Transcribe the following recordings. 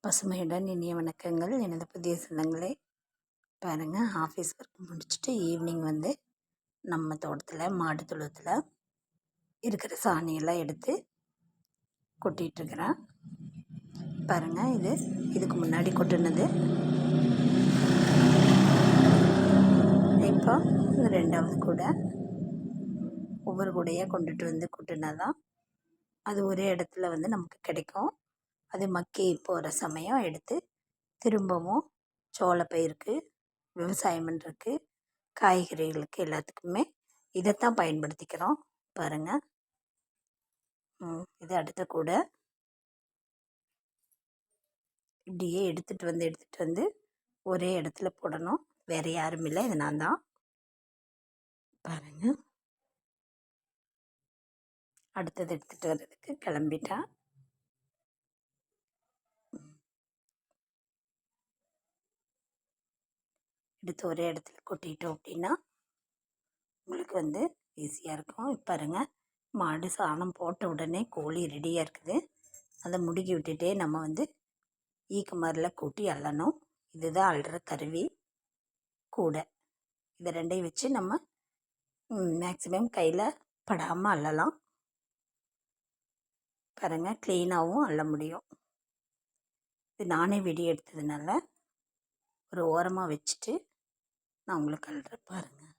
பசுமையுடன் இனிய வணக்கங்கள். எனது புதிய சொந்தங்களே, பாருங்கள், ஆஃபீஸ் ஒர்க் முடிச்சுட்டு ஈவினிங் வந்து நம்ம தோட்டத்தில் மாடு தொழுவத்தில் இருக்கிற சாணியெல்லாம் எடுத்து கொட்டிகிட்ருக்கிறேன். பாருங்கள், இதுக்கு முன்னாடி கொட்டினது. இப்போ ரெண்டாவது கூட ஒவ்வொரு கூடையாக கொண்டுட்டு வந்து கொட்டினா தான் அது ஒரே இடத்துல வந்து நமக்கு கிடைக்கும். அது மக்கி போகிற சமயம் எடுத்து திரும்பவும் சோளப்பயிருக்கு, விவசாயம் பண்ணுறதுக்கு, காய்கறிகளுக்கு எல்லாத்துக்குமே இதைத்தான் பயன்படுத்திக்கிறோம். பாருங்கள், இது அடுத்த கூட இப்படியே எடுத்துகிட்டு வந்து ஒரே இடத்துல போடணும். வேறு யாரும் இல்லை, இது நான் தான். பாருங்கள், அடுத்தது எடுத்துகிட்டு வர்றதுக்கு கிளம்பிட்டேன். எடுத்து ஒரே இடத்துல கொட்டிட்டோம் அப்படின்னா உங்களுக்கு வந்து ஈஸியாக இருக்கும். பாருங்கள், மாடு சாணம் போட்ட உடனே கோழி ரெடியாக இருக்குது. அதை முடுக்கி விட்டுட்டே நம்ம வந்து ஈக்குமாரில் கூட்டி அள்ளணும். இதுதான் அள்ளுற கருவி கூடை. இதை ரெண்டையும் வச்சு நம்ம மேக்ஸிமம் கையில் படாமல் அள்ளலாம். பாருங்கள், க்ளீனாகவும் அள்ள முடியும். இது நானே வீடியோ எடுத்ததுனால ஒரு ஓரமாக வச்சுட்டு நான் உங்களுக்கு அள்ளுறேன். பாருங்கள்,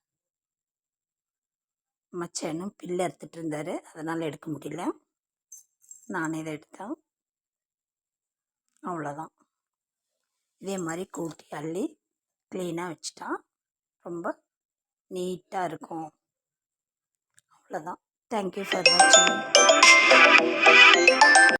மச்சானும் பில்லு அறுத்துட்டு இருந்தார், அதனால் எடுக்க முடியல. நானே இதை எடுத்தேன். அவ்வளோதான். இதே மாதிரி கூட்டி அள்ளி க்ளீனாக வச்சுட்டா ரொம்ப நீட்டாக இருக்கும். அவ்வளோதான். தேங்க்யூ ஃபார் வாட்சிங்.